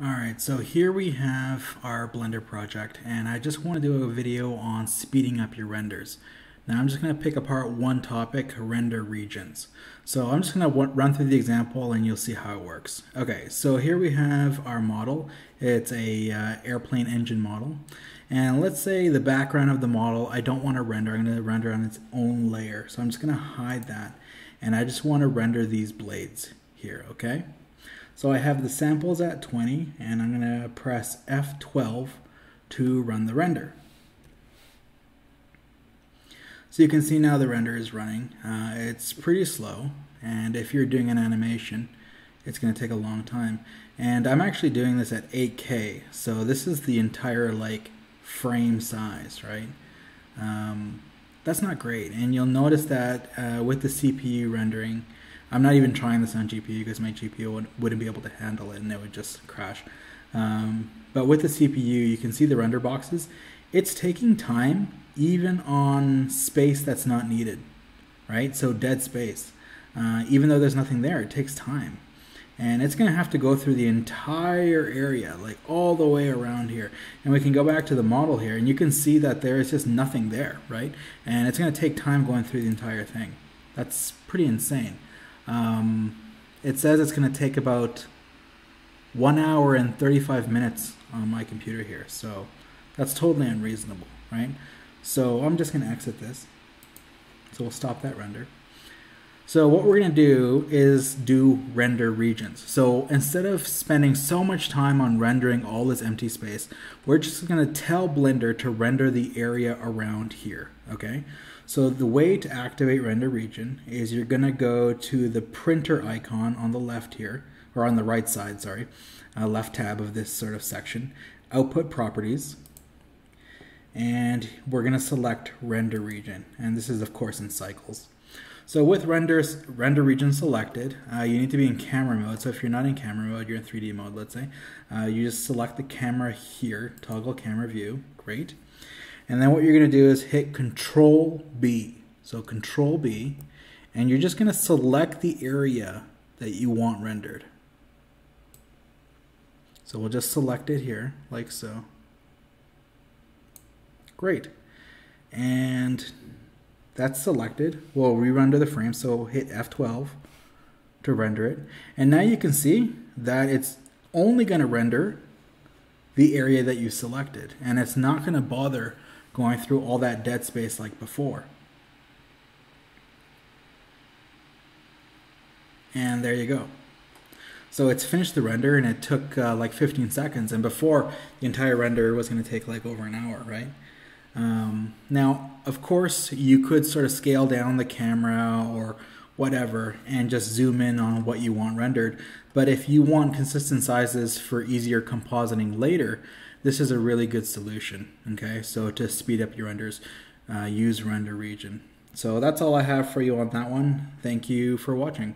Alright, so here we have our Blender project, and I just want to do a video on speeding up your renders. Now I'm just going to pick apart one topic, render regions. So I'm just going to run through the example and you'll see how it works. Okay, so here we have our model. It's a airplane engine model. And let's say the background of the model I don't want to render. I'm going to render on its own layer. So I'm just going to hide that. And I just want to render these blades here, okay? So I have the samples at 20 and I'm going to press F12 to run the render. So you can see now the render is running. It's pretty slow, and if you're doing an animation it's going to take a long time. And I'm actually doing this at 8K, so this is the entire frame size, right? That's not great, and you'll notice that with the CPU rendering, I'm not even trying this on GPU because my GPU wouldn't be able to handle it and it would just crash. But with the CPU, you can see the render boxes. It's taking time even on space that's not needed, right? So dead space. Even though there's nothing there, it takes time. And it's going to have to go through the entire area, like all the way around here. And we can go back to the model here and you can see that there is just nothing there, right? And it's going to take time going through the entire thing. That's pretty insane. It says it's going to take about 1 hour and 35 minutes on my computer here, so that's totally unreasonable, right? So I'm just going to exit this. So we'll stop that render. So what we're going to do is do render regions. So instead of spending so much time on rendering all this empty space, we're just going to tell Blender to render the area around here, okay? So the way to activate render region is you're going to go to the printer icon on the left here, or on the right side, sorry, left tab of this sort of section, output properties, and we're going to select render region, and this is of course in cycles. So with render region selected, you need to be in camera mode. So if you're not in camera mode, you're in 3D mode, let's say, you just select the camera here, toggle camera view, great. And then what you're going to do is hit Control B. So Control B, and you're just going to select the area that you want rendered. So we'll just select it here, like so. Great. And that's selected. We'll re-render the frame, so hit F12 to render it. And now you can see that it's only going to render the area that you selected, and it's not going to bother going through all that dead space like before. And there you go. So it's finished the render, and it took like 15 seconds, and before the entire render was going to take like over an hour, right? Now, of course, you could sort of scale down the camera or whatever and just zoom in on what you want rendered. But if you want consistent sizes for easier compositing later, this is a really good solution, okay? So to speed up your renders, use render region. So that's all I have for you on that one. Thank you for watching.